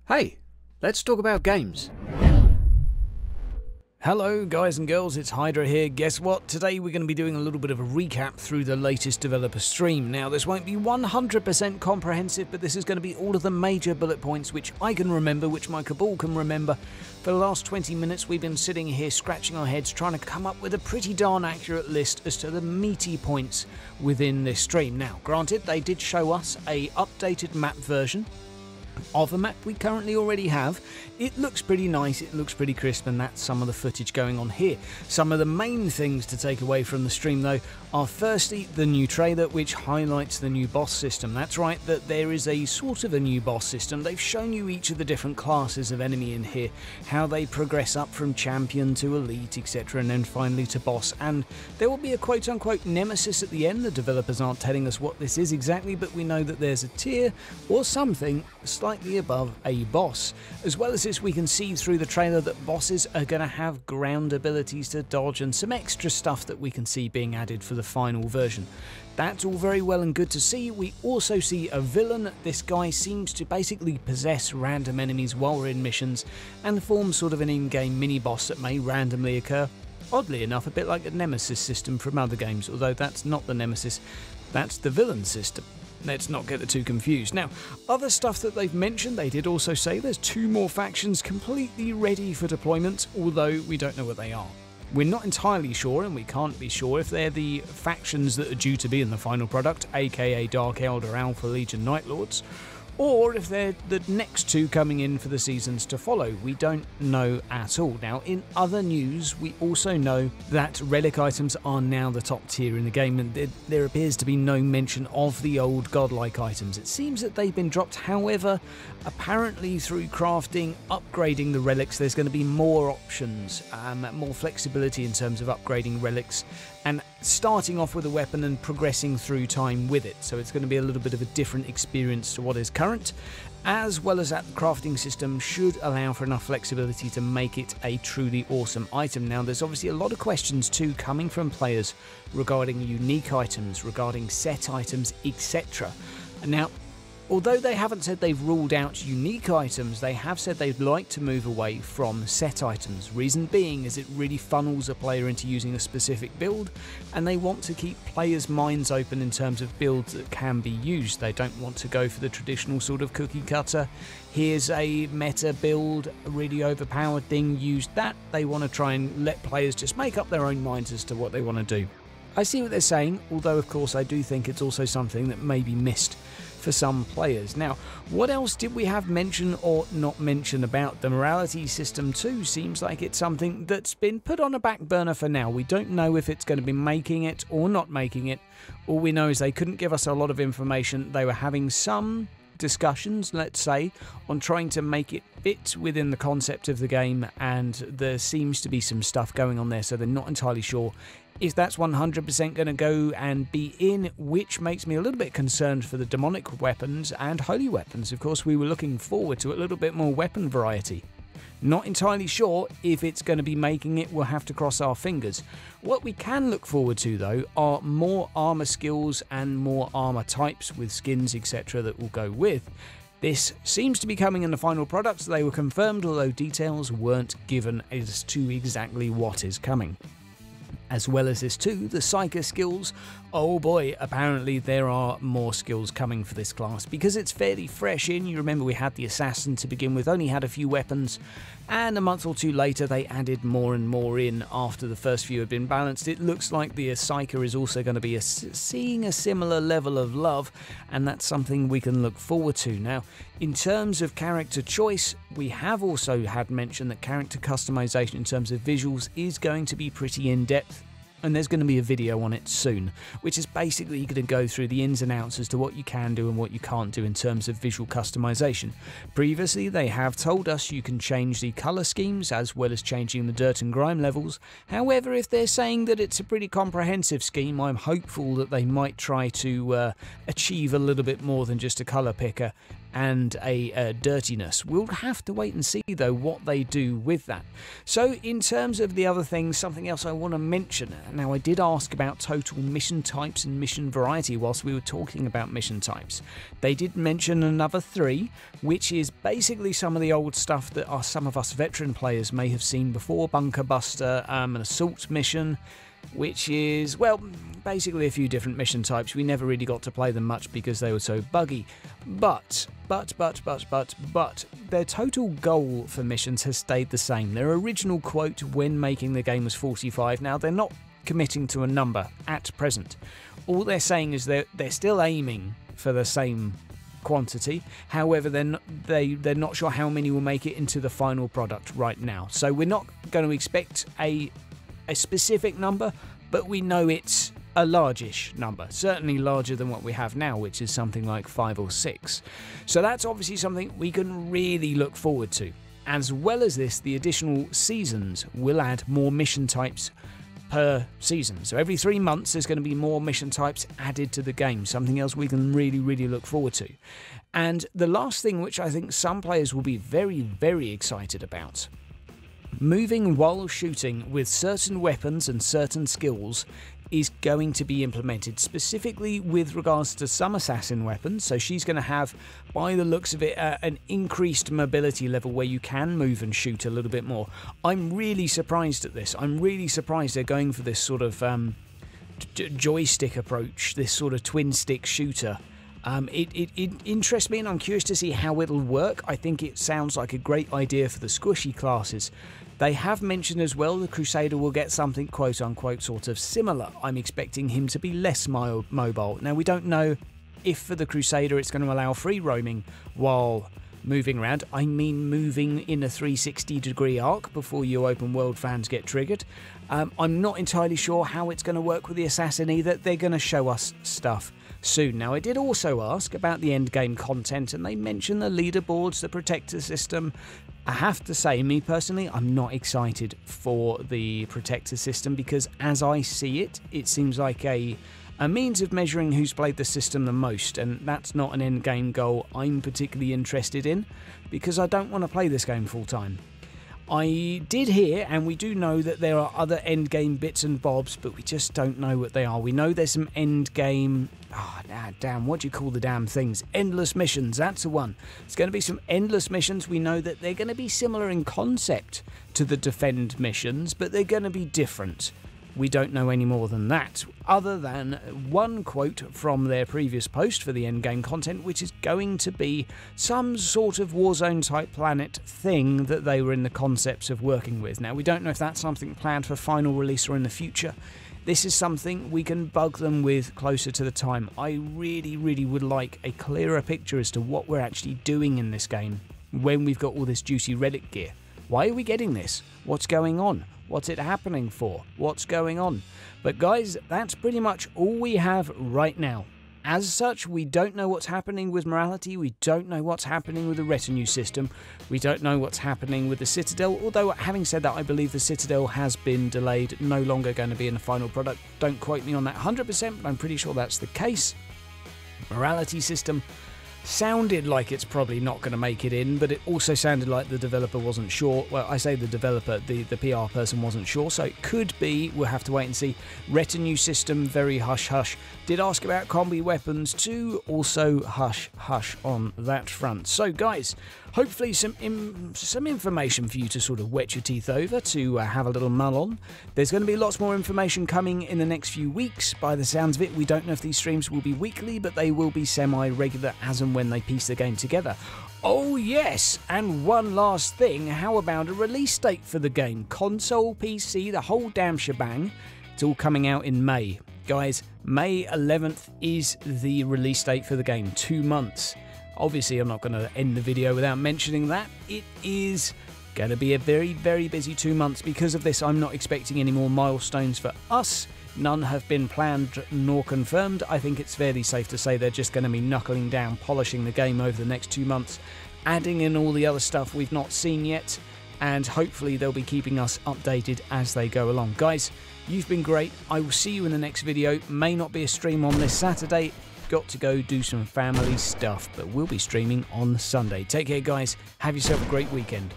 Hey, let's talk about games. Hello guys and girls, it's Hydra here. Guess what? Today we're going to be doing a little bit of a recap through the latest developer stream. Now this won't be 100% comprehensive, but this is going to be all of the major bullet points which I can remember, which my cabal can remember. For the last 20 minutes we've been sitting here scratching our heads trying to come up with a pretty darn accurate list as to the meaty points within this stream. Now granted, they did show us a updated map version of a map we currently already have. It looks pretty nice, it looks pretty crisp, and that's some of the footage going on here. Some of the main things to take away from the stream though are firstly the new trailer, which highlights the new boss system. That's right, that there is a sort of a new boss system. They've shown you each of the different classes of enemy in here, how they progress up from champion to elite, etc, and then finally to boss, and there will be a quote-unquote nemesis at the end. The developers aren't telling us what this is exactly, but we know that there's a tier or something slightly above a boss. As well as this, we can see through the trailer that bosses are going to have ground abilities to dodge and some extra stuff that we can see being added for the final version. That's all very well and good to see. We also see a villain. This guy seems to basically possess random enemies while we're in missions and form sort of an in-game mini-boss that may randomly occur. Oddly enough, a bit like a nemesis system from other games, although that's not the nemesis, that's the villain system. Let's not get the two confused. Now, other stuff that they've mentioned, they did also say there's 2 more factions completely ready for deployment, although we don't know what they are. We're not entirely sure, and we can't be sure if they're the factions that are due to be in the final product, aka Dark Elder, Alpha Legion, Night Lords, or if they're the next 2 coming in for the seasons to follow. We don't know at all. Now, in other news, we also know that relic items are now the top tier in the game, and there appears to be no mention of the old godlike items. It seems that they've been dropped. However, apparently through crafting, upgrading the relics, there's going to be more options, more flexibility in terms of upgrading relics, and starting off with a weapon and progressing through time with it. So it's going to be a little bit of a different experience to what is current, as well as that the crafting system should allow for enough flexibility to make it a truly awesome item. Now there's obviously a lot of questions too coming from players regarding unique items, regarding set items, etc. Now, although they haven't said they've ruled out unique items, they have said they'd like to move away from set items. Reason being is it really funnels a player into using a specific build, and they want to keep players' minds open in terms of builds that can be used. They don't want to go for the traditional sort of cookie cutter, here's a meta build, a really overpowered thing, use that. They want to try and let players just make up their own minds as to what they want to do. I see what they're saying, although of course I do think it's also something that may be missed for some players. Now, what else did we have mention or not mention about the morality system too? Seems like it's something that's been put on a back burner for now. We don't know if it's going to be making it or not making it. All we know is they couldn't give us a lot of information. They were having some discussions, let's say, on trying to make it fit within the concept of the game, and there seems to be some stuff going on there, so they're not entirely sure if that's 100% going to go and be in, which makes me a little bit concerned for the demonic weapons and holy weapons. Of course, we were looking forward to a little bit more weapon variety. Not entirely sure if it's going to be making it. We'll have to cross our fingers. What we can look forward to though are more armor skills and more armor types with skins, etc. that will go with. This seems to be coming in the final product. They were confirmed, although details weren't given as to exactly what is coming. As well as this too, the Psyker skills. Oh boy, apparently there are more skills coming for this class because it's fairly fresh in. You remember we had the Assassin to begin with, only had a few weapons, and a month or 2 later they added more and more in after the first few had been balanced. It looks like the Psyker is also going to be seeing a similar level of love, and that's something we can look forward to. Now, in terms of character choice, we have also had mention that character customization in terms of visuals is going to be pretty in-depth. And there's going to be a video on it soon, which is basically going to go through the ins and outs as to what you can do and what you can't do in terms of visual customization. Previously, they have told us you can change the color schemes as well as changing the dirt and grime levels. However, if they're saying that it's a pretty comprehensive scheme, I'm hopeful that they might try to achieve a little bit more than just a color picker and a dirtiness. We'll have to wait and see though what they do with that. So in terms of the other things, something else I want to mention. Now I did ask about total mission types and mission variety whilst we were talking about mission types. They did mention another 3, which is basically some of the old stuff that some of us veteran players may have seen before. Bunker Buster, an assault mission, which is, well, basically a few different mission types. We never really got to play them much because they were so buggy. But their total goal for missions has stayed the same. Their original quote when making the game was 45. Now, they're not committing to a number at present. All they're saying is they're still aiming for the same quantity. However, they're not sure how many will make it into the final product right now. So we're not going to expect a specific number, but we know it's a largish number, certainly larger than what we have now, which is something like 5 or 6. So that's obviously something we can really look forward to. As well as this, the additional seasons will add more mission types per season. So every 3 months there's going to be more mission types added to the game, something else we can really look forward to. And the last thing, which I think some players will be very excited about, moving while shooting with certain weapons and certain skills is going to be implemented, specifically with regards to some assassin weapons. So she's going to have, by the looks of it, an increased mobility level where you can move and shoot a little bit more. I'm really surprised at this. I'm really surprised they're going for this sort of joystick approach, this sort of twin stick shooter. It interests me, and I'm curious to see how it'll work. I think it sounds like a great idea for the squishy classes. They have mentioned as well the Crusader will get something quote-unquote sort of similar. I'm expecting him to be less mobile. Now, we don't know if for the Crusader it's going to allow free roaming while moving around. I mean moving in a 360-degree arc before you open world fans get triggered. I'm not entirely sure how it's going to work with the Assassin either. They're going to show us stuff soon. Now, I did also ask about the endgame content, and they mentioned the leaderboards, the protector system. I have to say, me personally, I'm not excited for the protector system because as I see it, it seems like a means of measuring who's played the system the most, and that's not an endgame goal I'm particularly interested in because I don't want to play this game full time. I did hear, and we do know that there are other endgame bits and bobs, but we just don't know what they are. We know there's some endgame, what do you call the damn things? Endless missions, that's the one. It's going to be some endless missions. We know that they're going to be similar in concept to the defend missions, but they're going to be different. We don't know any more than that, other than one quote from their previous post for the endgame content, which is going to be some sort of Warzone type planet thing that they were in the concepts of working with. Now, we don't know if that's something planned for final release or in the future. This is something we can bug them with closer to the time. I really would like a clearer picture as to what we're actually doing in this game when we've got all this juicy relic gear. Why are we getting this? What's going on? What's it happening for? What's going on? But guys, that's pretty much all we have right now. As such, we don't know what's happening with morality, we don't know what's happening with the retinue system, we don't know what's happening with the Citadel, although having said that, I believe the Citadel has been delayed, no longer going to be in the final product. Don't quote me on that 100%, but I'm pretty sure that's the case. Morality system sounded like it's probably not going to make it in, but it also sounded like the developer wasn't sure. Well, I say the developer, the PR person wasn't sure, so it could be. We'll have to wait and see. Retinue system, very hush-hush. Did ask about combi weapons too, also hush-hush on that front. So guys, hopefully some information for you to sort of wet your teeth over, to have a little mull on. There's going to be lots more information coming in the next few weeks. By the sounds of it, we don't know if these streams will be weekly, but they will be semi-regular as and when they piece the game together. Oh yes, and one last thing, how about a release date for the game? Console, PC, the whole damn shebang. It's all coming out in May. Guys, May 11th is the release date for the game, 2 months. Obviously, I'm not going to end the video without mentioning that. It is going to be a very busy 2 months. Because of this, I'm not expecting any more milestones for us. None have been planned nor confirmed. I think it's fairly safe to say they're just going to be knuckling down, polishing the game over the next 2 months, adding in all the other stuff we've not seen yet, and hopefully they'll be keeping us updated as they go along. Guys, you've been great. I will see you in the next video. May not be a stream on this Saturday. got to go do some family stuff, but we'll be streaming on Sunday. Take care, guys. Have yourself a great weekend.